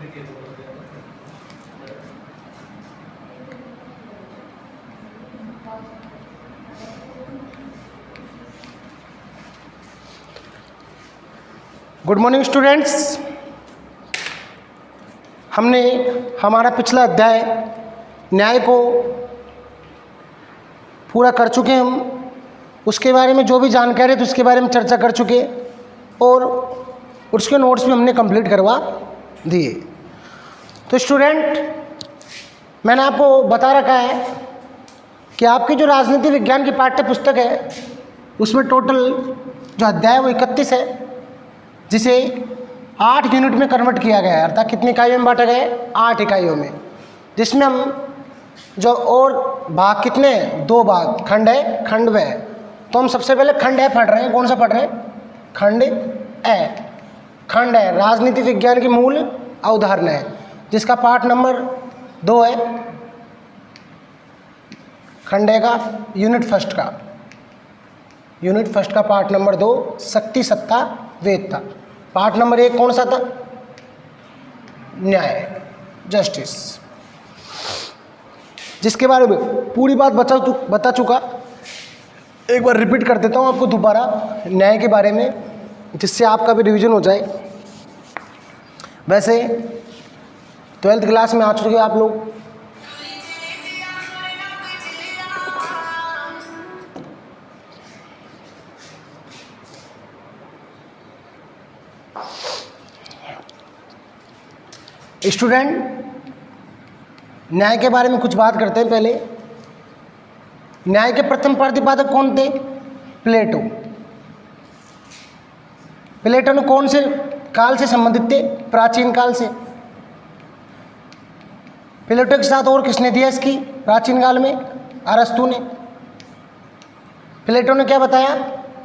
Good morning students. हमने हमारा पिछला अध्याय न्याय को पूरा कर चुके हैं। हम उसके बारे में जो भी जानकारी है तो उसके बारे में चर्चा कर चुके और उसके नोट्स भी हमने कंप्लीट करवा दिए। तो स्टूडेंट, मैंने आपको बता रखा है कि आपकी जो राजनीति विज्ञान की पाठ्य पुस्तक है उसमें टोटल जो अध्याय है वो 31 है, जिसे 8 यूनिट में कन्वर्ट किया गया है। अर्थात कितनी इकाइयों में बांटा गया है? 8 इकाइयों में, जिसमें हम जो और भाग कितने हैं? 2 भाग, खंड है, खंड व। तो हम सबसे पहले खंड ए पढ़ रहे हैं। कौन सा पढ़ रहे हैं? खंड ए। खंड है राजनीति विज्ञान की मूल अवधारणा है, जिसका पाठ नंबर 2 है। खंड ए का यूनिट फर्स्ट का पाठ नंबर 2 शक्ति सत्ता वेद था। पाठ नंबर 1 कौन सा था? न्याय, जस्टिस, जिसके बारे में पूरी बात बता चुका। एक बार रिपीट कर देता हूँ आपको दोबारा न्याय के बारे में, जिससे आपका भी रिवीजन हो जाए। वैसे 12th क्लास में आ चुके आप लोग। स्टूडेंट, न्याय के बारे में कुछ बात करते हैं। पहले न्याय के प्रथम प्रतिपादक कौन थे? प्लेटो। प्लेटो ने कौन से काल से संबंधित थे? प्राचीन काल से। प्लेटो के साथ और किसने दिया इसकी प्राचीन काल में? अरस्तु ने। प्लेटो ने क्या बताया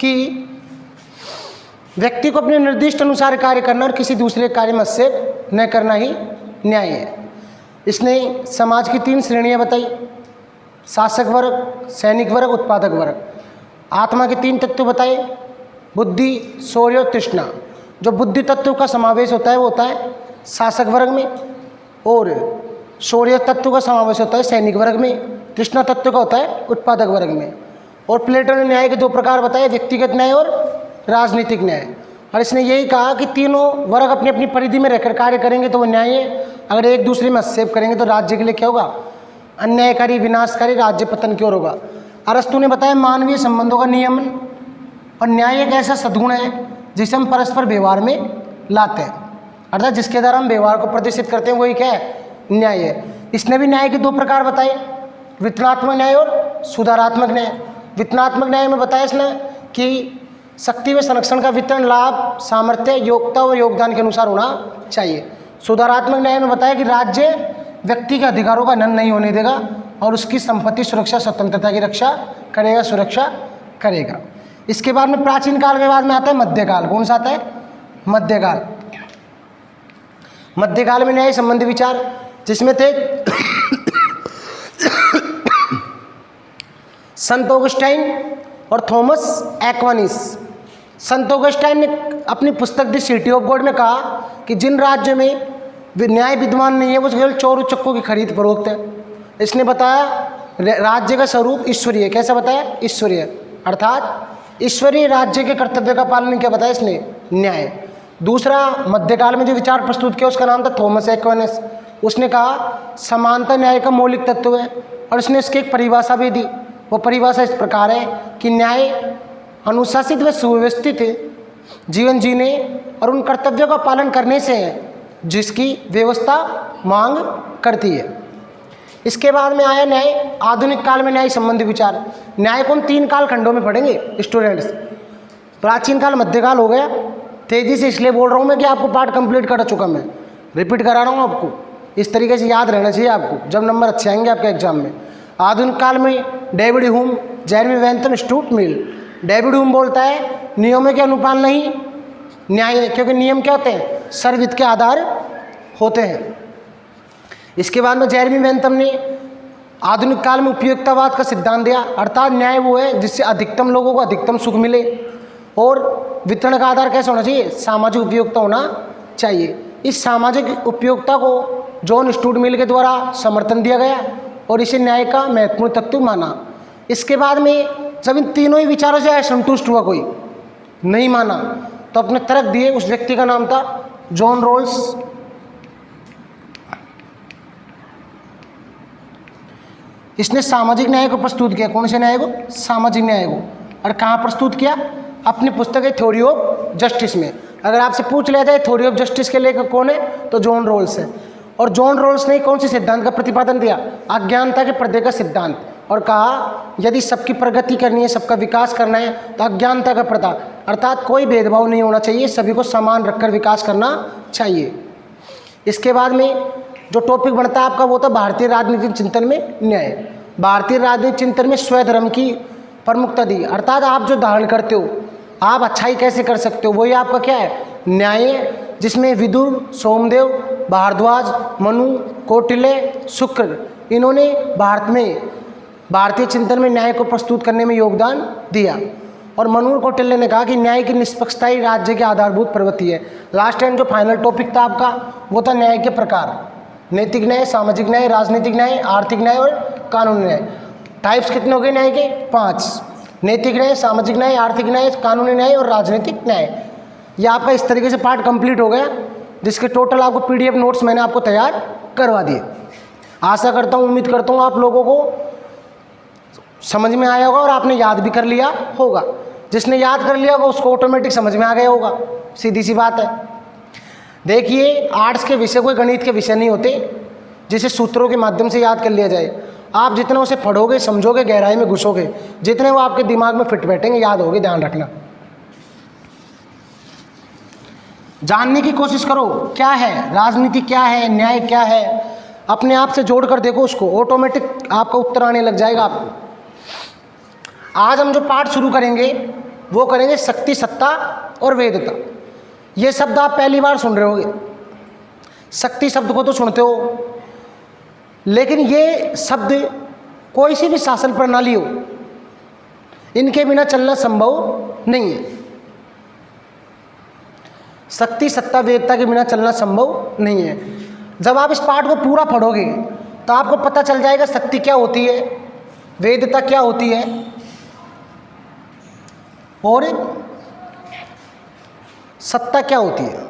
कि व्यक्ति को अपने निर्दिष्ट अनुसार कार्य करना और किसी दूसरे कार्य में हस्तक्षेप न करना ही न्याय है। इसने समाज की 3 श्रेणियां बताई: शासक वर्ग, सैनिक वर्ग, उत्पादक वर्ग। आत्मा के 3 तत्व बताए: बुद्धि, शौर्य और तृष्णा। जो बुद्धि तत्व का समावेश होता है वो होता है शासक वर्ग में, और शौर्य तत्व का समावेश होता है सैनिक वर्ग में, तृष्णा तत्व का होता है उत्पादक वर्ग में। और प्लेटो ने न्याय के 2 प्रकार बताए: व्यक्तिगत न्याय और राजनीतिक न्याय। और इसने यही कहा कि तीनों वर्ग अपनी अपनी परिधि में रहकर कार्य करेंगे तो वो न्याय है। अगर एक दूसरे में हस्तक्षेप करेंगे तो राज्य के लिए क्या होगा? अन्यायकारी, विनाशकारी, राज्य पतन की ओर होगा। अरस्तु ने बताया मानवीय संबंधों का नियमन और न्याय एक ऐसा सद्गुण है जिसे हम परस्पर व्यवहार में लाते हैं, अर्थात जिसके द्वारा हम व्यवहार को प्रदर्शित करते हैं वही क्या है? न्याय है। इसने भी न्याय के 2 प्रकार बताए: वितरणात्मक न्याय और सुधारात्मक न्याय। वितरणात्मक न्याय में बताया इसने कि शक्ति व संरक्षण का वितरण लाभ, सामर्थ्य, योग्यता व योगदान के अनुसार होना चाहिए। सुधारात्मक न्याय में बताया कि राज्य व्यक्ति के अधिकारों का हनन नहीं होने देगा और उसकी संपत्ति, सुरक्षा, स्वतंत्रता की रक्षा करेगा, सुरक्षा करेगा। इसके बाद में प्राचीन काल के बाद में आता है मध्यकाल। कौन सा आता है? मध्यकाल। मध्यकाल में न्याय संबंधी विचार जिसमें थे संत ऑगस्टाइन और थॉमस एक्वानिस। संत ऑगस्टाइन ने अपनी पुस्तक द सिटी ऑफ गॉड में कहा कि जिन राज्यों में न्याय विद्यमान नहीं है वो केवल चोर उचक्कों की खरीद फरोख्त है। इसने बताया राज्य का स्वरूप ईश्वरीय। कैसा बताया? ईश्वरीय, अर्थात ईश्वरीय राज्य के कर्तव्य का पालन क्या बताया इसने? न्याय। दूसरा मध्यकाल में जो विचार प्रस्तुत किया उसका नाम था थॉमस एक्वानिस। उसने कहा समानता न्याय का मौलिक तत्व है, और उसने इसकी एक परिभाषा भी दी। वो परिभाषा इस प्रकार है कि न्याय अनुशासित व सुव्यवस्थित जीवन जीने और उन कर्तव्यों का पालन करने से है जिसकी व्यवस्था मांग करती है। इसके बाद में आया न्याय। आधुनिक काल में न्याय संबंधी विचार। न्याय को हम 3 काल खंडों में पढ़ेंगे स्टूडेंट्स। प्राचीन काल, मध्यकाल हो गया। तेजी से इसलिए बोल रहा हूँ मैं कि आपको पाठ कंप्लीट कर चुका, मैं रिपीट करा रहा हूँ आपको। इस तरीके से याद रहना चाहिए आपको, जब नंबर अच्छे आएंगे आपके एग्जाम में। आधुनिक काल में David Hume, Jeremy Bentham, Stuart Mill. David Hume बोलता है नियमों के अनुपालन नहीं न्याय है, क्योंकि नियम क्या होते हैं? सर्वहित के आधार होते हैं। इसके बाद में जेरेमी बेंथम ने आधुनिक काल में उपयोगितावाद का सिद्धांत दिया, अर्थात न्याय वो है जिससे अधिकतम लोगों को अधिकतम सुख मिले, और वितरण का आधार कैसा होना चाहिए? सामाजिक उपयोगिता होना चाहिए। इस सामाजिक उपयोगिता को जॉन स्टूअर्ट मिल के द्वारा समर्थन दिया गया और इसे न्याय का महत्वपूर्ण तत्व माना। इसके बाद में जब इन तीनों ही विचारों से असंतुष्ट हुआ, कोई नहीं माना, तो अपने तर्क दिए। उस व्यक्ति का नाम था जॉन रॉल्स। इसने सामाजिक न्याय को प्रस्तुत किया। कौन से न्याय को? सामाजिक न्याय को। और कहाँ प्रस्तुत किया? अपनी पुस्तक है थ्योरी ऑफ जस्टिस में। अगर आपसे पूछ लिया जाए थ्योरी ऑफ जस्टिस के लेखक कौन है, तो जॉन रॉल्स है। और जॉन रॉल्स ने कौन से सिद्धांत का प्रतिपादन दिया? अज्ञानता के पर्दे का सिद्धांत। और कहा यदि सबकी प्रगति करनी है, सबका विकास करना है, तो अज्ञानता का पर्दा, अर्थात कोई भेदभाव नहीं होना चाहिए, सभी को समान रखकर विकास करना चाहिए। इसके बाद में जो टॉपिक बनता है आपका, वो था भारतीय राजनीतिक चिंतन में न्याय। भारतीय राजनीतिक चिंतन में स्वधर्म की प्रमुखता दी, अर्थात आप जो धारण करते हो, आप अच्छाई कैसे कर सकते हो, वही आपका क्या है? न्याय है। जिसमें विदुर, सोमदेव, भारद्वाज, मनु, कौटिल्य, शुक्र, इन्होंने भारत में भारतीय चिंतन में न्याय को प्रस्तुत करने में योगदान दिया। और मनु और कौटिल्य ने कहा कि न्याय की निष्पक्षता ही राज्य की आधारभूत प्रवृत्ति है। लास्ट एंड जो फाइनल टॉपिक था आपका, वो था न्याय के प्रकार। नैतिक न्याय, सामाजिक न्याय, राजनीतिक न्याय, आर्थिक न्याय और कानूनी न्याय। टाइप्स कितने हो गए न्याय के? 5। नैतिक न्याय, सामाजिक न्याय, आर्थिक न्याय, कानूनी न्याय और राजनीतिक न्याय। ये आपका इस तरीके से पार्ट कंप्लीट हो गया, जिसके टोटल आपको पीडीएफ नोट्स मैंने आपको तैयार करवा दिए। आशा करता हूँ, उम्मीद करता हूँ आप लोगों को समझ में आया होगा और आपने याद भी कर लिया होगा। जिसने याद कर लिया होगा उसको ऑटोमेटिक समझ में आ गया होगा, सीधी सी बात है। देखिए, आर्ट्स के विषय कोई गणित के विषय नहीं होते जिसे सूत्रों के माध्यम से याद कर लिया जाए। आप जितना उसे पढ़ोगे, समझोगे, गहराई में घुसोगे, जितने वो आपके दिमाग में फिट बैठेंगे, याद होगे। ध्यान रखना, जानने की कोशिश करो क्या है राजनीति, क्या है न्याय, क्या है। अपने आप से जोड़ कर देखो उसको, ऑटोमेटिक आपका उत्तर आने लग जाएगा आपको। आज हम जो पाठ शुरू करेंगे वो करेंगे शक्ति, सत्ता और वेदता। ये शब्द आप पहली बार सुन रहे होगे। शक्ति शब्द को तो सुनते हो, लेकिन ये शब्द कोई सी भी शासन प्रणाली हो, इनके बिना चलना संभव नहीं है। शक्ति, सत्ता, वेदता के बिना चलना संभव नहीं है। जब आप इस पाठ को पूरा पढ़ोगे तो आपको पता चल जाएगा शक्ति क्या होती है, वेदता क्या होती है और सत्ता क्या होती है।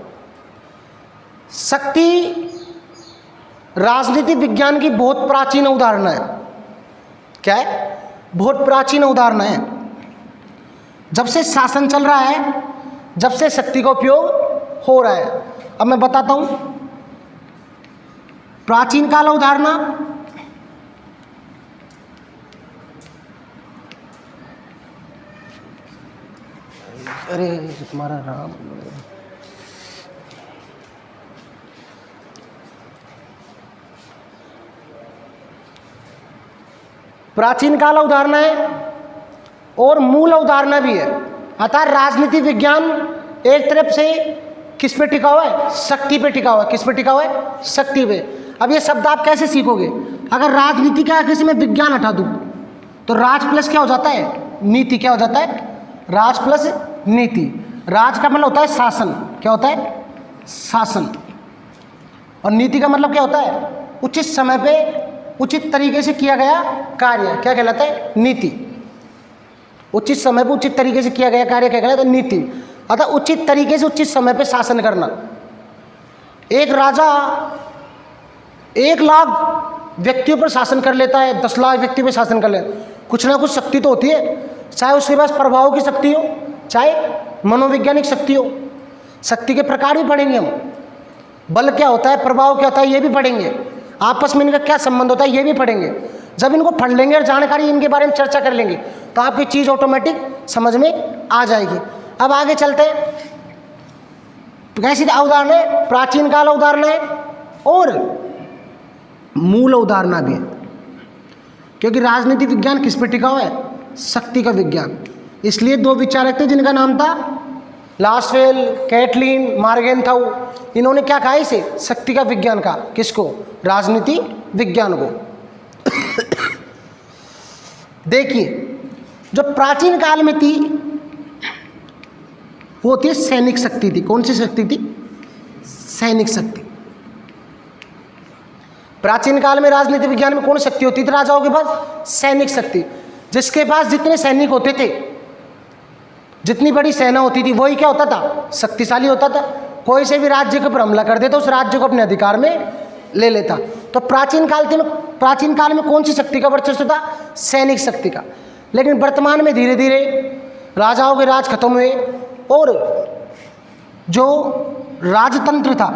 शक्ति राजनीतिक विज्ञान की बहुत प्राचीन अवधारणा है। क्या है? बहुत प्राचीन अवधारणा है। जब से शासन चल रहा है, जब से शक्ति का उपयोग हो रहा है। अब मैं बताता हूं, प्राचीन काल अवधारणा, अरे तुम्हारा राम, प्राचीन काल अवधारणा है और मूल अवधारणा भी है। अतः राजनीति विज्ञान एक तरफ से किस पे टिका हुआ है? शक्ति पे टिका हुआ है। किस पे टिका हुआ है? शक्ति पे। अब ये शब्द आप कैसे सीखोगे? अगर राजनीति का किसी में विज्ञान हटा दूं तो राज प्लस क्या हो जाता है? नीति। क्या हो जाता है? राज प्लस नीति। राज का मतलब होता है शासन। क्या होता है? शासन। और नीति का मतलब क्या होता है? उचित समय पे उचित तरीके से किया गया कार्य। क्या कहलाता है? नीति। उचित समय पे उचित तरीके से किया गया कार्य क्या कहलाता है? नीति। अतः उचित तरीके से उचित समय पे शासन करना। एक राजा 1 लाख व्यक्तियों पर शासन कर लेता है, 10 लाख व्यक्ति पर शासन कर लेता है। कुछ ना कुछ शक्ति तो होती है, चाहे उसके पास प्रभाव की शक्ति हो, चाहे मनोवैज्ञानिक शक्ति हो। शक्ति के प्रकार भी पढ़ेंगे हम। बल क्या होता है, प्रभाव क्या होता है, ये भी पढ़ेंगे। आपस में इनका क्या संबंध होता है, ये भी पढ़ेंगे। जब इनको पढ़ लेंगे और जानकारी इनके बारे में चर्चा कर लेंगे तो आपकी चीज़ ऑटोमेटिक समझ में आ जाएगी। अब आगे चलते हैं। कैसी अवधारणा है? प्राचीन काल अवधारणा है और मूल अवधारणा भी है, क्योंकि राजनीति विज्ञान किस पे टिका हुआ है? शक्ति का विज्ञान। इसलिए 2 विचारक थे जिनका नाम था लास्वेल, कैटलिन, मार्गेनथाउ। इन्होंने क्या कहा इसे? शक्ति का विज्ञान का। किसको? राजनीति विज्ञान को। देखिए, जो प्राचीन काल में थी वो थी सैनिक शक्ति थी। कौन सी शक्ति थी? सैनिक शक्ति। प्राचीन काल में राजनीति विज्ञान में कौन शक्ति होती थी राजाओं के पास? सैनिक शक्ति। जिसके पास जितने सैनिक होते थे, जितनी बड़ी सेना होती थी, वही क्या होता था? शक्तिशाली होता था। कोई से भी राज्य के ऊपर हमला कर देता, उस राज्य को अपने अधिकार में ले लेता। तो प्राचीन काल में कौन सी शक्ति का वर्चस्व था? सैनिक शक्ति का। लेकिन वर्तमान में धीरे धीरे राजाओं के राज खत्म हुए और जो राजतंत्र था,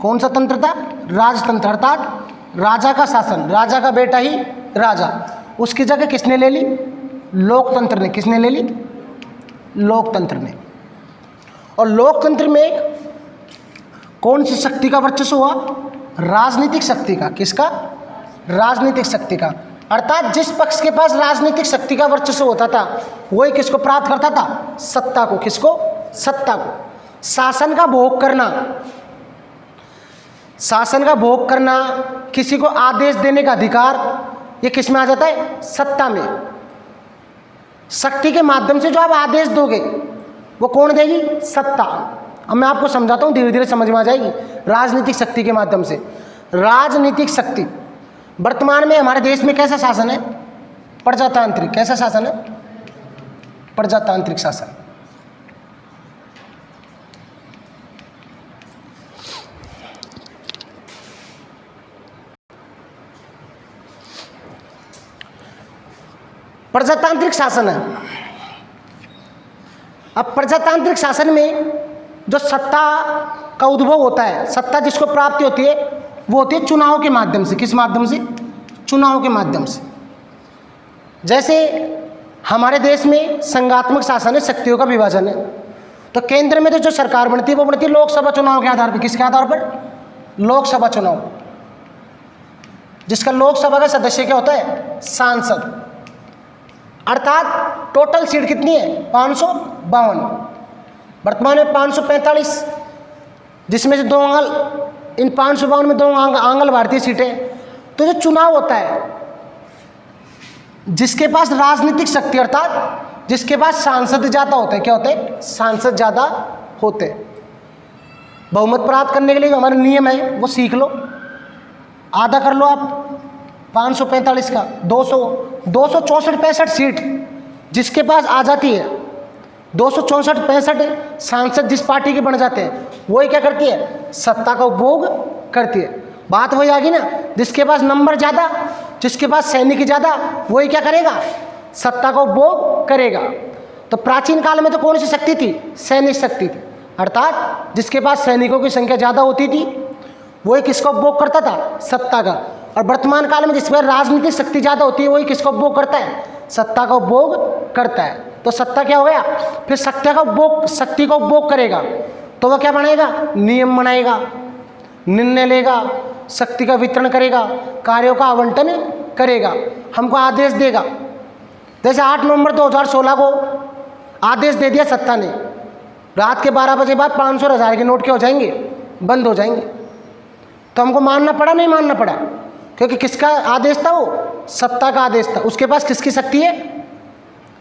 कौन सा तंत्र था? राजतंत्र, अर्थात राजा का शासन, राजा का बेटा ही राजा, उसकी जगह किसने ले ली? लोकतंत्र ने। किसने ले ली? लोकतंत्र ने। और लोकतंत्र में कौन सी शक्ति का वर्चस्व हुआ? राजनीतिक शक्ति का। किसका? राजनीतिक शक्ति का। अर्थात जिस पक्ष के पास राजनीतिक शक्ति का वर्चस्व होता था, वही किसको प्राप्त करता था? सत्ता को। किसको? सत्ता को। शासन का भोग करना, शासन का भोग करना, किसी को आदेश देने का अधिकार, ये किस में आ जाता है? सत्ता में। शक्ति के माध्यम से जो आप आदेश दोगे वो कौन देगी? सत्ता। अब मैं आपको समझाता हूँ, धीरे धीरे समझ में आ जाएगी। राजनीतिक शक्ति के माध्यम से, राजनीतिक शक्ति। वर्तमान में हमारे देश में कैसा शासन है? प्रजातांत्रिक। कैसा शासन है? प्रजातांत्रिक शासन। प्रजातांत्रिक शासन है। अब प्रजातांत्रिक शासन में जो सत्ता का उद्भव होता है, सत्ता जिसको प्राप्ति होती है, वो होती है चुनाव के माध्यम से। किस माध्यम से? चुनाव के माध्यम से। जैसे हमारे देश में संघात्मक शासन है, शक्तियों का विभाजन है। तो केंद्र में तो जो सरकार बनती है वो बनती है लोकसभा चुनाव के आधार पर। किसके आधार पर? लोकसभा चुनाव, जिसका लोकसभा का सदस्य क्या होता है? सांसद। अर्थात टोटल सीट कितनी है? 552। वर्तमान में 545, जिसमें से 2 आंगल, इन 552 में 2 आंगल भारतीय सीटें। तो जो चुनाव होता है, जिसके पास राजनीतिक शक्ति, अर्थात जिसके पास सांसद ज़्यादा होते हैं, क्या होते हैं? सांसद ज़्यादा होते हैं। बहुमत प्राप्त करने के लिए हमारे नियम है, वो सीख लो। आधा कर लो आप 545 का 264-65 सीट जिसके पास आ जाती है, 264-65 सांसद जिस पार्टी के बन जाते हैं, वही क्या करती है? सत्ता का उपभोग करती है। बात वही आ गई ना, जिसके पास नंबर ज़्यादा, जिसके पास सैनिक ज़्यादा, वही क्या करेगा? सत्ता का उपभोग करेगा। तो प्राचीन काल में तो कौन सी शक्ति थी? सैनिक शक्ति थी। अर्थात जिसके पास सैनिकों की संख्या ज़्यादा होती थी, वही किसका उपभोग करता था? सत्ता का। और वर्तमान काल में जिस पर राजनीतिक शक्ति ज़्यादा होती है, वही किसका उपभोग करता है? सत्ता का उपभोग करता है। तो सत्ता क्या हो गया? फिर शक्ति का उपभोग करेगा तो वह क्या बनाएगा? नियम बनाएगा, निर्णय लेगा, शक्ति का वितरण करेगा, कार्यों का आवंटन करेगा, हमको आदेश देगा। जैसे 8 नवंबर 2016 को आदेश दे दिया सत्ता ने, रात के 12 बजे बाद 500 और 1000 के नोट क्या हो जाएंगे? बंद हो जाएंगे। तो हमको मानना पड़ा? नहीं मानना पड़ा, क्योंकि किसका आदेश था? वो सत्ता का आदेश था। उसके पास किसकी शक्ति है?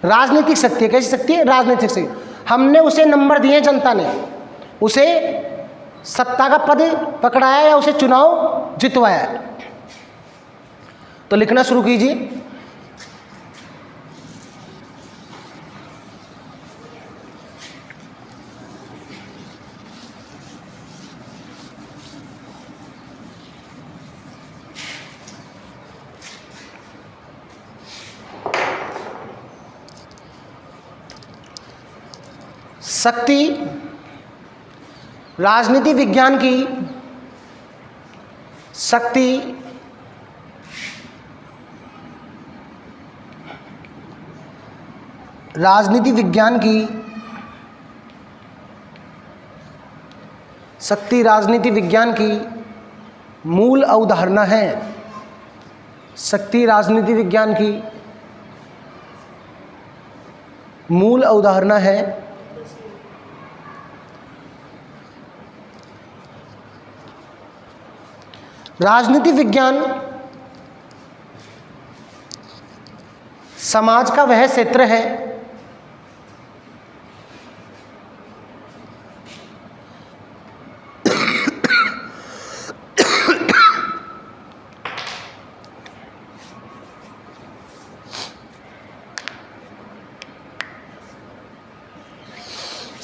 राजनीतिक शक्ति है। कैसी शक्ति है? राजनीतिक शक्ति। हमने उसे नंबर दिए, जनता ने उसे सत्ता का पद पकड़ाया या उसे चुनाव जितवाया। तो लिखना शुरू कीजिए। शक्ति राजनीति विज्ञान की शक्ति राजनीति विज्ञान की शक्ति राजनीति विज्ञान की मूल अवधारणा है। शक्ति राजनीति विज्ञान की मूल अवधारणा है। राजनीति विज्ञान समाज का वह क्षेत्र है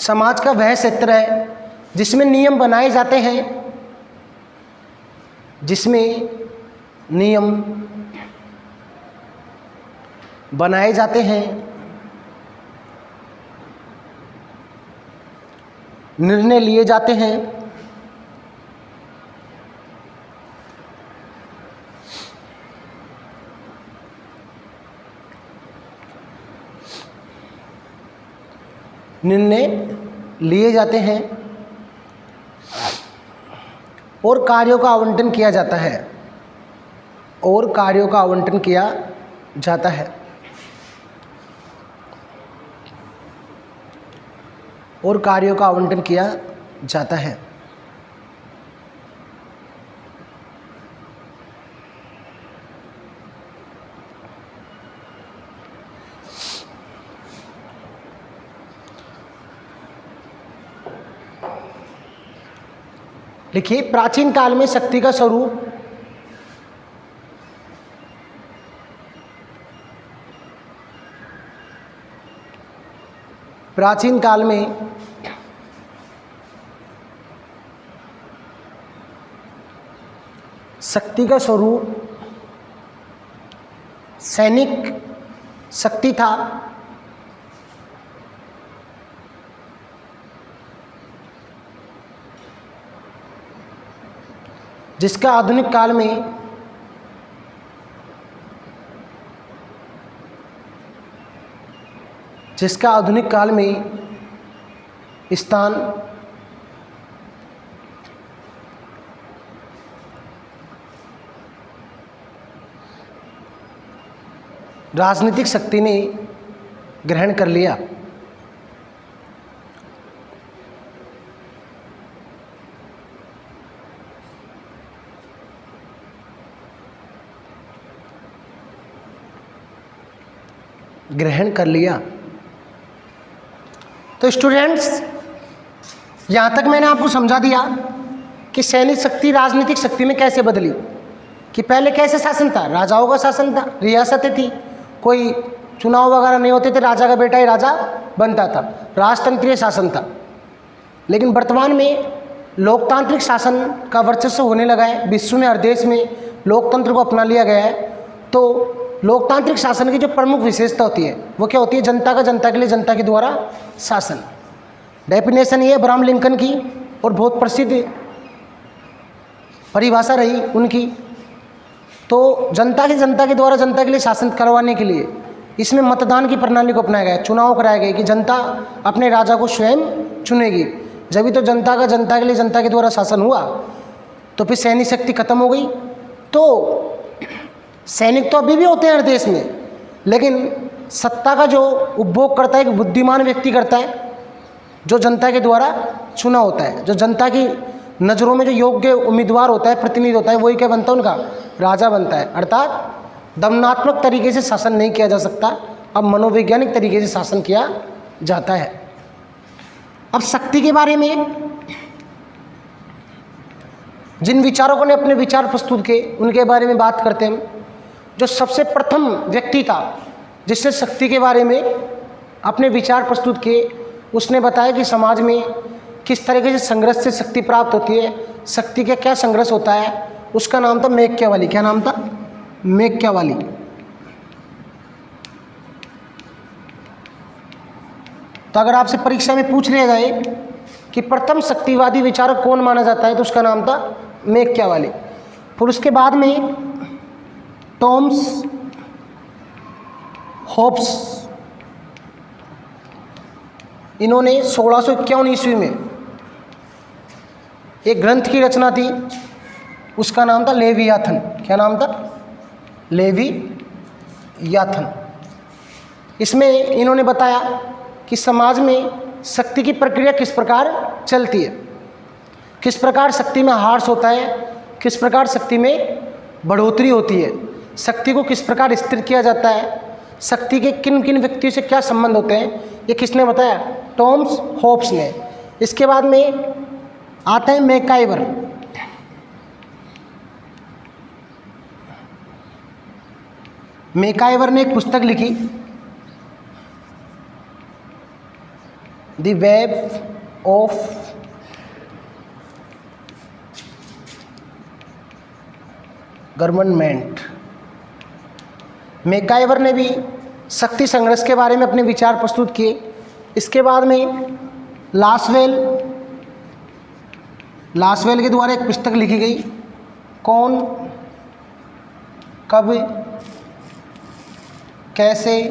समाज का वह क्षेत्र है जिसमें नियम बनाए जाते हैं, जिसमें नियम बनाए जाते हैं, निर्णय लिए जाते हैं, निर्णय लिए जाते हैं और कार्यों का आवंटन किया जाता है, और कार्यों का आवंटन किया जाता है, और कार्यों का आवंटन किया जाता है। लिखिए, प्राचीन काल में शक्ति का स्वरूप प्राचीन काल में शक्ति का स्वरूप सैनिक शक्ति था, जिसका आधुनिक काल में स्थान राजनीतिक शक्ति ने ग्रहण कर लिया। ग्रहण कर लिया। तो स्टूडेंट्स, यहाँ तक मैंने आपको समझा दिया कि सैनिक शक्ति राजनीतिक शक्ति में कैसे बदली। कि पहले कैसे शासन था, राजाओं का शासन था, रियासतें थी, कोई चुनाव वगैरह नहीं होते थे, राजा का बेटा ही राजा बनता था, राजतंत्रीय शासन था। लेकिन वर्तमान में लोकतांत्रिक शासन का वर्चस्व होने लगा है, विश्व में हर देश में लोकतंत्र को अपना लिया गया है। तो लोकतांत्रिक शासन की जो प्रमुख विशेषता होती है वो क्या होती है? जनता का जनता के लिए, जनता के द्वारा शासन। डेफिनेशन ये अब्राहम लिंकन की और बहुत प्रसिद्ध परिभाषा रही उनकी। तो जनता के द्वारा जनता के लिए शासन करवाने के लिए इसमें मतदान की प्रणाली को अपनाया गया, चुनाव कराए गए कि जनता अपने राजा को स्वयं चुनेगी। जब भी तो जनता का जनता के लिए, जनता के द्वारा शासन हुआ, तो फिर सैनिक शक्ति खत्म हो गई। तो सैनिक तो अभी भी होते हैं हर देश में, लेकिन सत्ता का जो उपभोग करता है एक बुद्धिमान व्यक्ति करता है, जो जनता के द्वारा चुना होता है, जो जनता की नज़रों में जो योग्य उम्मीदवार होता है, प्रतिनिधि होता है, वही क्या बनता है? उनका राजा बनता है। अर्थात दमनात्मक तरीके से शासन नहीं किया जा सकता, अब मनोवैज्ञानिक तरीके से शासन किया जाता है। अब शक्ति के बारे में जिन विचारकों ने अपने विचार प्रस्तुत किए उनके बारे में बात करते हैं। जो सबसे प्रथम व्यक्ति था जिसने शक्ति के बारे में अपने विचार प्रस्तुत किए, उसने बताया कि समाज में किस तरीके से संघर्ष से शक्ति प्राप्त होती है, शक्ति का क्या संघर्ष होता है। उसका नाम था मैकियावेली। क्या नाम था? मैकियावेली। तो अगर आपसे परीक्षा में पूछ लिया जाए कि प्रथम शक्तिवादी विचारक कौन माना जाता है, तो उसका नाम था मैकियावेली। फिर उसके बाद में टॉमस हॉब्स, इन्होंने 1651 ईस्वी में एक ग्रंथ की रचना थी, उसका नाम था लेवियाथन। क्या नाम था? लेवियाथन। इसमें इन्होंने बताया कि समाज में शक्ति की प्रक्रिया किस प्रकार चलती है, किस प्रकार शक्ति में ह्रास होता है, किस प्रकार शक्ति में बढ़ोतरी होती है, शक्ति को किस प्रकार स्थिर किया जाता है, शक्ति के किन किन व्यक्तियों से क्या संबंध होते हैं, ये किसने बताया? टॉमस हॉब्स ने। इसके बाद में आता है मैकाइवर। मैकाइवर ने एक पुस्तक लिखी the web of government. MacIver ने भी शक्ति संघर्ष के बारे में अपने विचार प्रस्तुत किए। इसके बाद में लासवेल के द्वारा एक पुस्तक लिखी गई, कौन कब कैसे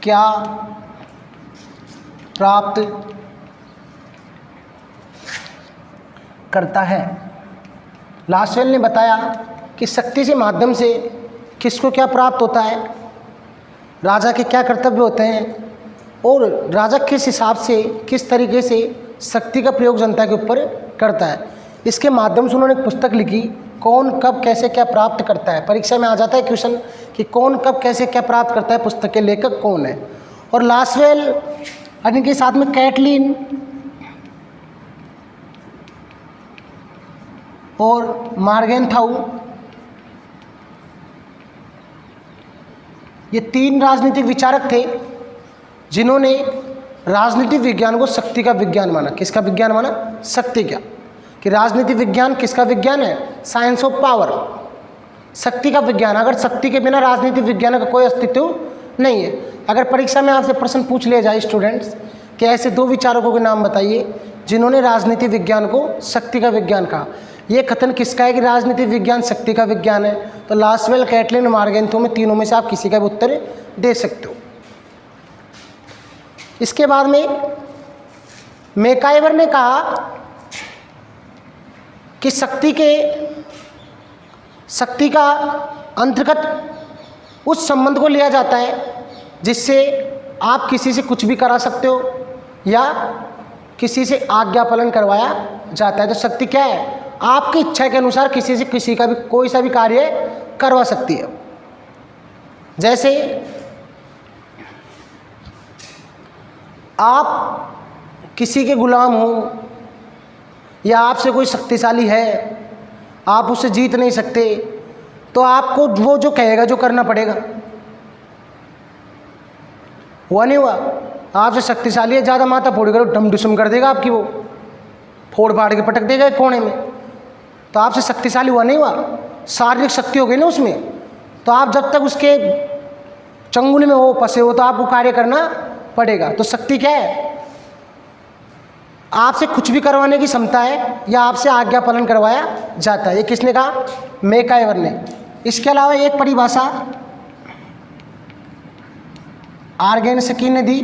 क्या प्राप्त करता है। लासवेल ने बताया कि शक्ति के माध्यम से किसको क्या प्राप्त होता है, राजा के क्या कर्तव्य होते हैं और राजा किस हिसाब से किस तरीके से शक्ति का प्रयोग जनता के ऊपर करता है। इसके माध्यम से उन्होंने एक पुस्तक लिखी, कौन कब कैसे क्या प्राप्त करता है। परीक्षा में आ जाता है क्वेश्चन कि कौन कब कैसे क्या प्राप्त करता है, पुस्तक के लेखक कौन है। और लासवेल और इनके साथ में कैटलिन और मार्गेनथाउ, ये 3 राजनीतिक विचारक थे जिन्होंने राजनीतिक विज्ञान को शक्ति का विज्ञान माना। किसका विज्ञान माना? शक्ति का। कि राजनीतिक विज्ञान किसका विज्ञान है? साइंस ऑफ पावर, शक्ति का विज्ञान। अगर शक्ति के बिना राजनीतिक विज्ञान का कोई अस्तित्व नहीं है। अगर परीक्षा में आपसे प्रश्न पूछ लिया जाए स्टूडेंट्स कि ऐसे 2 विचारकों के नाम बताइए जिन्होंने राजनीतिक विज्ञान को शक्ति का विज्ञान कहा, ये कथन किसका है कि राजनीतिक विज्ञान शक्ति का विज्ञान है? तो लासवेल, कैटलिन, मार्गेनथाउ में तीनों में से आप किसी का भी उत्तर दे सकते हो। इसके बाद में मैकाइवर ने कहा कि शक्ति का अंतर्गत उस संबंध को लिया जाता है जिससे आप किसी से कुछ भी करा सकते हो या किसी से आज्ञा पालन करवाया जाता है। तो शक्ति क्या है? आपकी इच्छा के अनुसार किसी से किसी का भी कोई सा भी कार्य करवा सकती है। जैसे आप किसी के गुलाम हो या आपसे कोई शक्तिशाली है, आप उससे जीत नहीं सकते, तो आपको वो जो कहेगा जो करना पड़ेगा। हुआ नहीं हुआ? आपसे शक्तिशाली है, ज़्यादा माथा फोड़ करो, डमडुसम कर देगा आपकी, वो फोड़ फाड़ के पटक देगा एक कोने में। तो आपसे शक्तिशाली हुआ नहीं हुआ? शारीरिक शक्ति हो गई ना उसमें। तो आप जब तक उसके चंगुल में हो, फंसे हो, तो आपको कार्य करना पड़ेगा। तो शक्ति क्या है? आपसे कुछ भी करवाने की क्षमता है या आपसे आज्ञा पालन करवाया जाता है। ये किसने कहा? मैकाइवर ने। इसके अलावा एक परिभाषा आर्गेनस्की ने दी,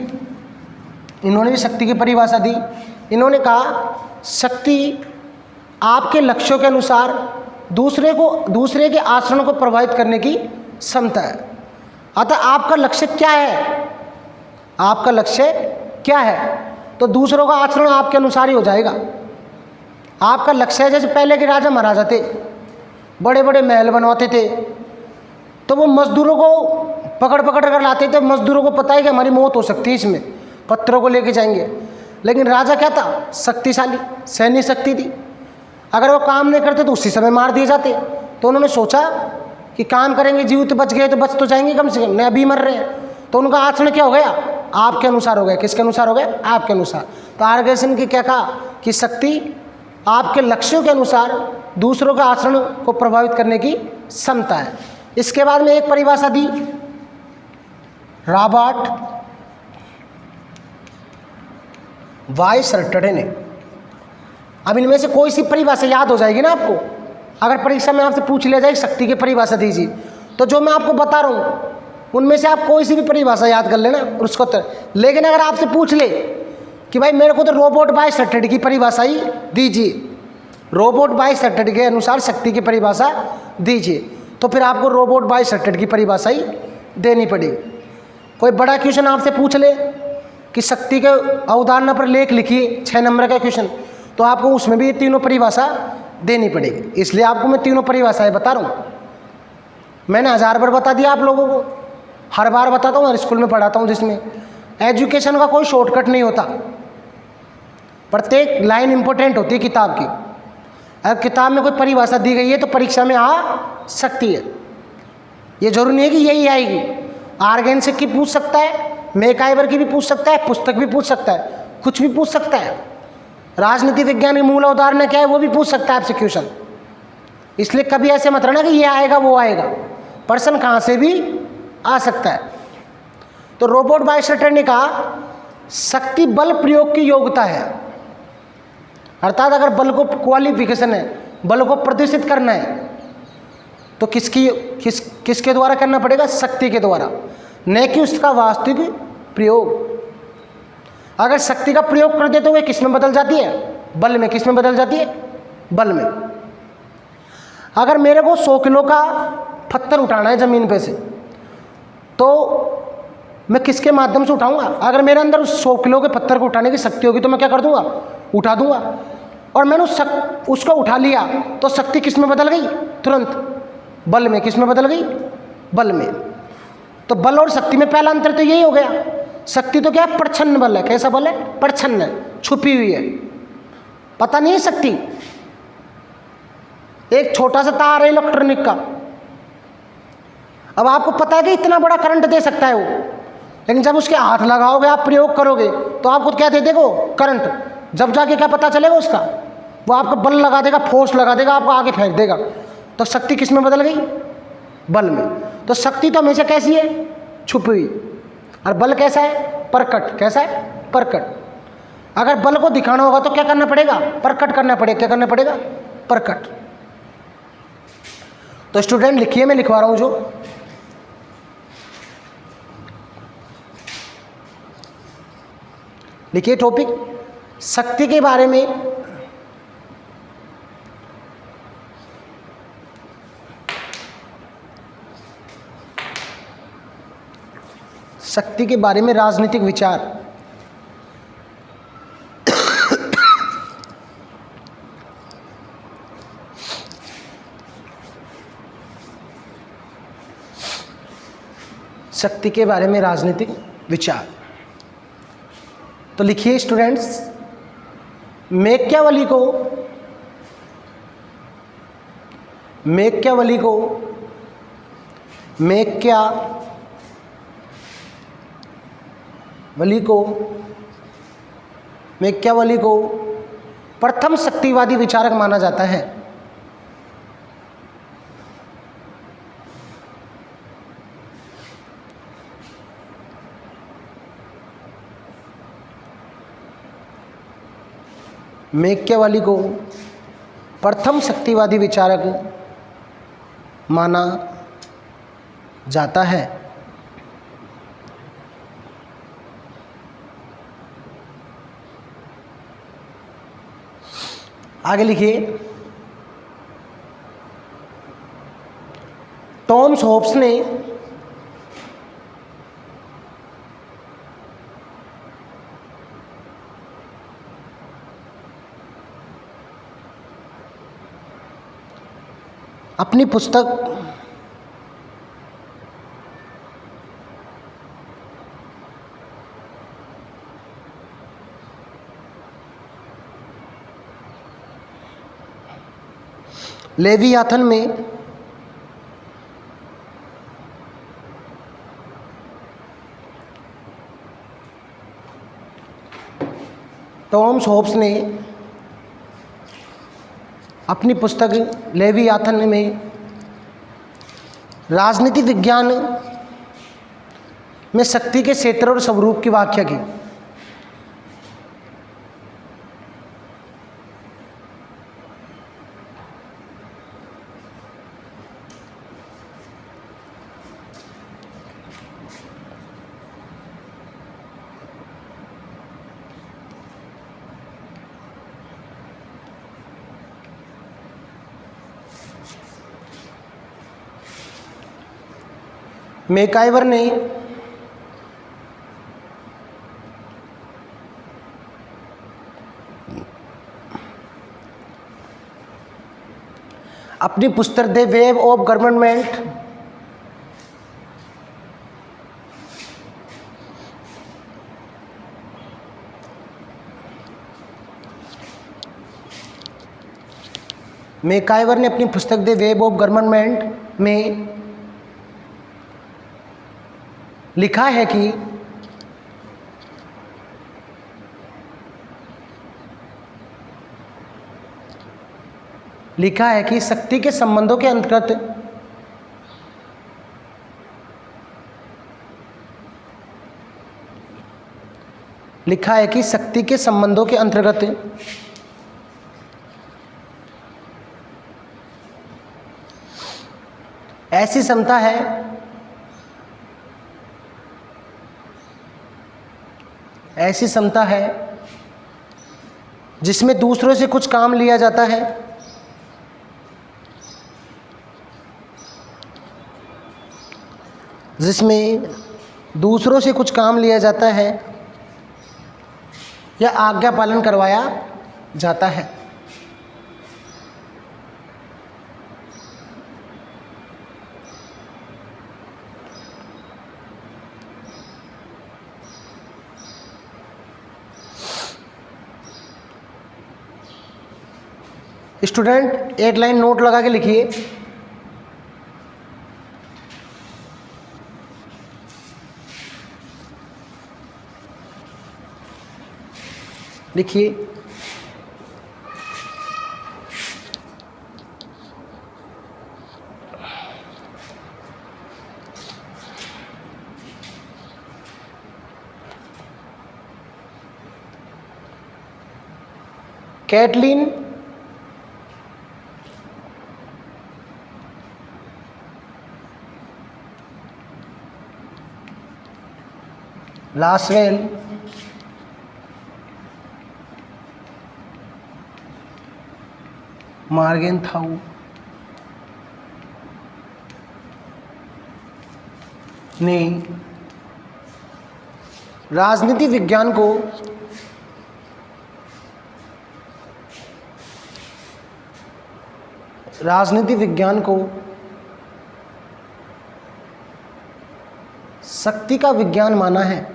इन्होंने भी शक्ति की परिभाषा दी। इन्होंने कहा शक्ति आपके लक्ष्यों के अनुसार दूसरे के आचरण को प्रभावित करने की क्षमता है। अतः आपका लक्ष्य क्या है? आपका लक्ष्य क्या है तो दूसरों का आचरण आपके अनुसार ही हो जाएगा। आपका लक्ष्य है, जैसे पहले के राजा महाराजा थे, बड़े बड़े महल बनवाते थे, तो वो मजदूरों को पकड़ कर लाते थे। मजदूरों को पता है कि हमारी मौत हो सकती है, इसमें पत्थरों को लेके जाएंगे। लेकिन राजा क्या था? शक्तिशाली, सैन्य शक्ति थी। अगर वो काम नहीं करते तो उसी समय मार दिए जाते। तो उन्होंने सोचा कि काम करेंगे, जीवित बच गए तो बच तो जाएंगे कम से कम, नहीं अभी मर रहे हैं। तो उनका आचरण क्या हो गया? आपके अनुसार हो गया। किसके अनुसार हो गया? आपके अनुसार। तो आर्गेसन की क्या कहा कि शक्ति आपके लक्ष्यों के अनुसार दूसरों के आचरण को प्रभावित करने की क्षमता है। इसके बाद में एक परिभाषा दी रॉबर्ट वाइसरटडे ने। अब इनमें से कोई सी परिभाषा याद हो जाएगी ना आपको। अगर परीक्षा में आपसे पूछ लिया जाए शक्ति की परिभाषा दीजिए, तो जो मैं आपको बता रहा हूँ उनमें से आप कोई सी भी परिभाषा याद कर लेना और उसको लेकिन अगर आपसे पूछ ले कि भाई मेरे को तो रॉबर्ट वाइसरटडे की परिभाषा ही दीजिए, रॉबर्ट वाइसरटडे के अनुसार शक्ति की परिभाषा दीजिए, तो फिर आपको रॉबर्ट वाइसरटडे की परिभाषा ही देनी पड़ेगी। कोई बड़ा क्वेश्चन आपसे पूछ ले कि शक्ति के अवधारणा पर लेख लिखिए, 6 नंबर का क्वेश्चन, तो आपको उसमें भी ये तीनों परिभाषा देनी पड़ेगी। इसलिए आपको मैं तीनों परिभाषाएं बता रहा हूँ। मैंने 1000 बार बता दिया आप लोगों को, हर बार बताता हूँ, हर स्कूल में पढ़ाता हूँ, जिसमें एजुकेशन का कोई शॉर्टकट नहीं होता। प्रत्येक लाइन इंपॉर्टेंट होती है किताब की। अगर किताब में कोई परिभाषा दी गई है तो परीक्षा में आ सकती है। ये जरूरी नहीं है कि यही आएगी। आर्गेनस्की पूछ सकता है, मैकाइवर की भी पूछ सकता है, पुस्तक भी पूछ सकता है, कुछ भी पूछ सकता है। राजनीति विज्ञान की मूल अवधारणा क्या है वो भी पूछ सकता है आपसे क्वेश्चन। इसलिए कभी ऐसे मत रहना कि ये आएगा वो आएगा, प्रश्न कहाँ से भी आ सकता है। तो रॉबर्ट बायस्टर ने कहा शक्ति बल प्रयोग की योग्यता है, अर्थात अगर बल को क्वालिफिकेशन है, बल को प्रदर्शित करना है तो किसके द्वारा करना पड़ेगा? शक्ति के द्वारा, न कि उसका वास्तविक प्रयोग। अगर शक्ति का प्रयोग कर दे तो वह किस में बदल जाती है? बल में। किस में बदल जाती है? बल में। अगर मेरे को 100 किलो का पत्थर उठाना है ज़मीन पे से, तो मैं किसके माध्यम से उठाऊंगा? अगर मेरे अंदर उस 100 किलो के पत्थर को उठाने की शक्ति होगी तो मैं क्या कर दूंगा? उठा दूंगा। और मैंने उसको उठा लिया तो शक्ति किस में बदल गई? तुरंत बल में। किस में बदल गई? बल में। तो बल और शक्ति में पहला अंतर तो यही हो गया। शक्ति तो क्या है? प्रच्छन्न बल है। कैसा बल है? प्रच्छन्न है, छुपी हुई है, पता नहीं है शक्ति। एक छोटा सा तार है इलेक्ट्रॉनिक का, अब आपको पता है कि इतना बड़ा करंट दे सकता है वो, लेकिन जब उसके हाथ लगाओगे, आप प्रयोग करोगे तो आपको क्या दे देगा? करंट। जब जाके क्या पता चलेगा उसका? वो आपका बल लगा देगा, फोर्स लगा देगा, आपको आगे फेंक देगा। तो शक्ति किस में बदल गई? बल में। तो शक्ति तो हमेशा कैसी है? छुपी हुई। और बल कैसा है? प्रकट। कैसा है? प्रकट। अगर बल को दिखाना होगा तो क्या करना पड़ेगा? प्रकट करना पड़ेगा। क्या करना पड़ेगा? प्रकट। तो स्टूडेंट लिखिए, मैं लिखवा रहा हूं जो लिखिए टॉपिक शक्ति के बारे में। शक्ति के बारे में राजनीतिक विचार। शक्ति के बारे में राजनीतिक विचार। तो लिखिए स्टूडेंट्स, मैकियावेली को प्रथम शक्तिवादी विचारक माना जाता है। मैकियावेली को प्रथम शक्तिवादी विचारक माना जाता है। आगे लिखिए, टॉमस होब्स ने अपनी पुस्तक लेवियाथन में टॉमस होब्स ने अपनी पुस्तक लेवियाथन में राजनीति विज्ञान में शक्ति के क्षेत्र और स्वरूप की व्याख्या की। मैकाइवर ने अपनी पुस्तक the web of government MacIver ने अपनी पुस्तक द वेब ऑफ गवर्नमेंट में लिखा है कि लिखा है कि शक्ति के संबंधों के अंतर्गत लिखा है कि शक्ति के संबंधों के अंतर्गत ऐसी क्षमता है जिसमें दूसरों से कुछ काम लिया जाता है, या आज्ञा पालन करवाया जाता है। स्टूडेंट एक लाइन नोट लगा के लिखिए। कैटलीन लासवेल मार्गेनथाउ ने राजनीति विज्ञान को शक्ति का विज्ञान माना है।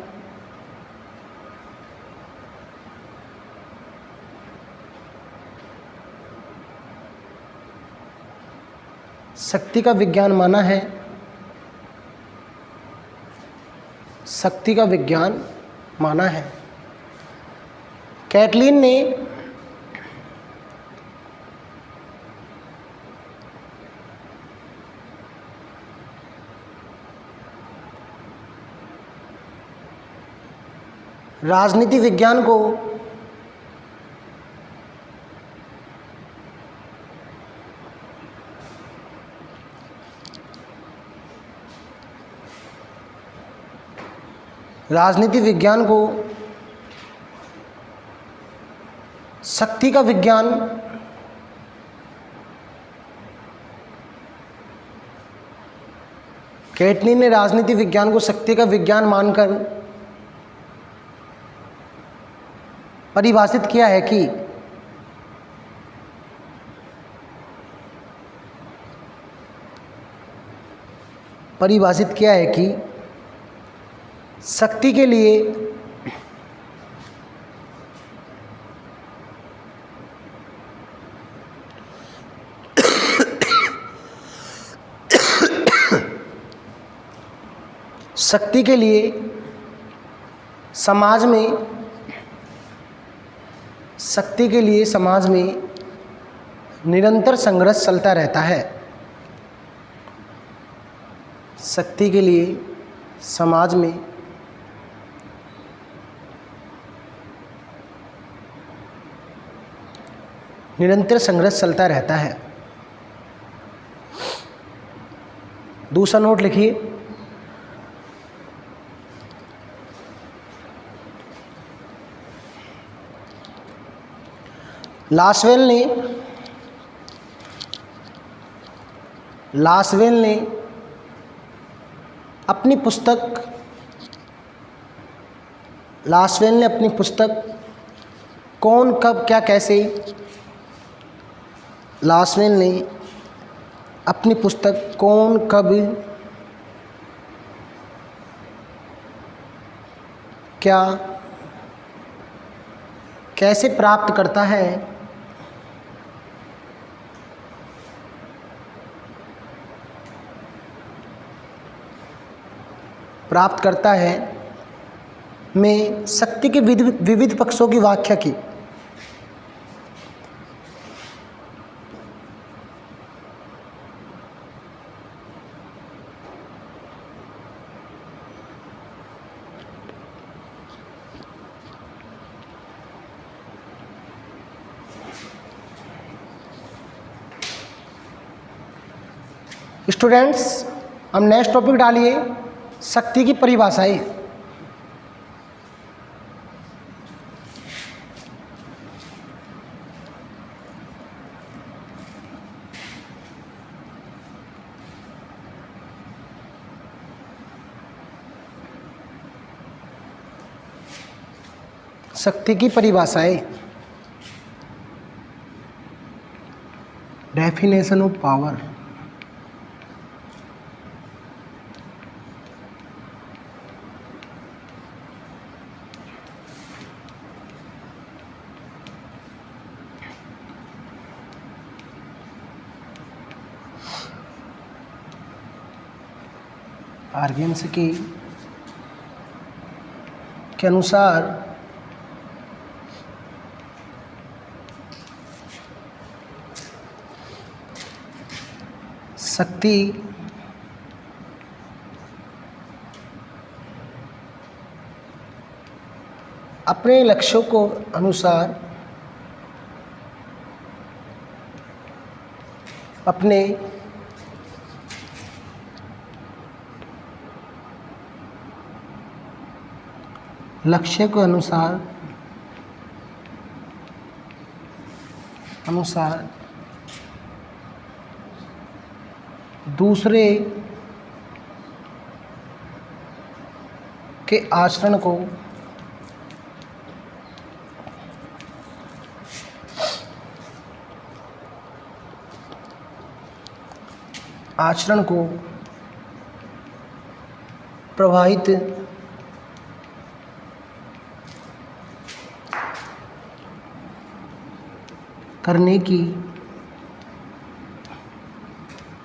शक्ति का विज्ञान माना है। कैटलीन ने राजनीति विज्ञान को शक्ति का विज्ञान कैटलीन ने राजनीति विज्ञान को शक्ति का विज्ञान मानकर परिभाषित किया है कि शक्ति के लिए समाज में निरंतर संघर्ष चलता रहता है। शक्ति के लिए समाज में निरंतर संघर्ष चलता रहता है। दूसरा नोट लिखिए। लासवेल ने अपनी पुस्तक कौन कब क्या कैसे क्या कैसे प्राप्त करता है, में शक्ति के विविध पक्षों की व्याख्या की। स्टूडेंट्स, हम नेक्स्ट टॉपिक डालिए शक्ति की परिभाषाएं। शक्ति की परिभाषाएं। Definition of power. आर्गेन्स के अनुसार शक्ति अपने लक्ष्यों को अनुसार अपने लक्ष्य के अनुसार दूसरे के आचरण को प्रभावित करने की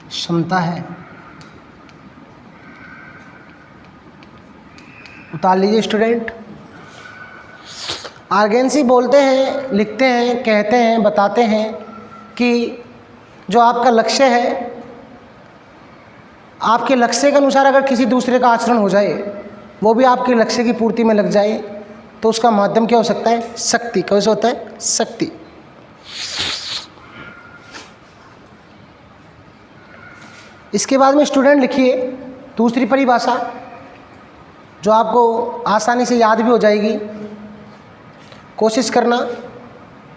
क्षमता है। उतार लीजिए स्टूडेंट। आर्गेन्सी बोलते हैं, लिखते हैं, कहते हैं, बताते हैं कि जो आपका लक्ष्य है, आपके लक्ष्य के अनुसार अगर किसी दूसरे का आचरण हो जाए, वो भी आपके लक्ष्य की पूर्ति में लग जाए, तो उसका माध्यम क्या हो सकता है? शक्ति। कैसे होता है? शक्ति। इसके बाद में स्टूडेंट लिखिए दूसरी परिभाषा, जो आपको आसानी से याद भी हो जाएगी। कोशिश करना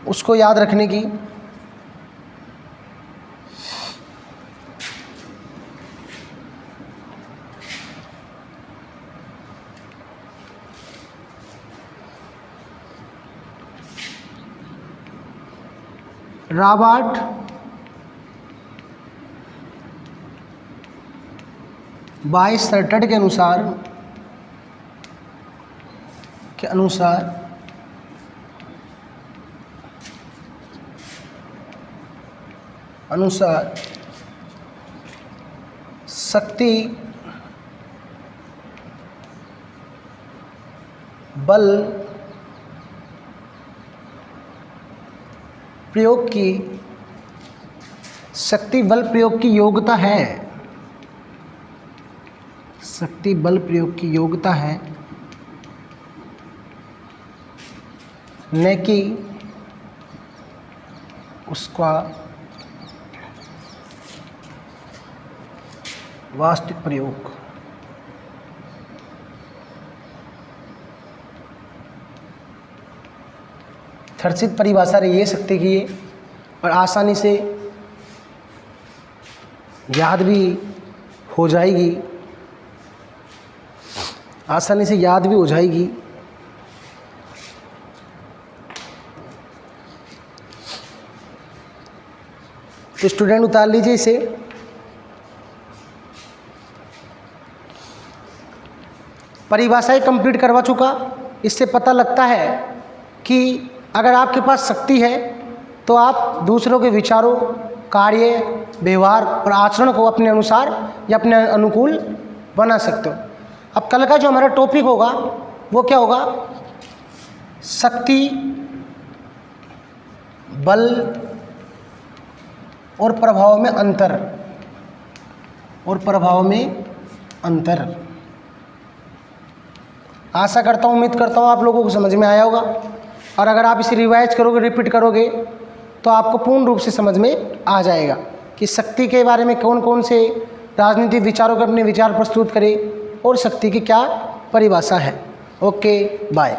उसको याद रखने की। रॉबर्ट बायसर्टड के अनुसार शक्ति बल प्रयोग की योग्यता है। शक्ति बल प्रयोग की योग्यता है, न कि उसका वास्तविक प्रयोग। थर्सित परिभाषा रही है शक्ति की, और आसानी से याद भी हो जाएगी, तो स्टूडेंट उतार लीजिए इसे। परिभाषाएं कंप्लीट करवा चुका। इससे पता लगता है कि अगर आपके पास शक्ति है तो आप दूसरों के विचारों, कार्य, व्यवहार और आचरण को अपने अनुसार या अपने अनुकूल बना सकते हो। अब कल का जो हमारा टॉपिक होगा वो क्या होगा? शक्ति, बल और प्रभाव में अंतर। आशा करता हूँ, उम्मीद करता हूँ आप लोगों को समझ में आया होगा, और अगर आप इसे रिवाइज करोगे, रिपीट करोगे, तो आपको पूर्ण रूप से समझ में आ जाएगा कि शक्ति के बारे में कौन कौन से राजनीतिक विचारों के अपने विचार प्रस्तुत करें और शक्ति की क्या परिभाषा है। Okay bye.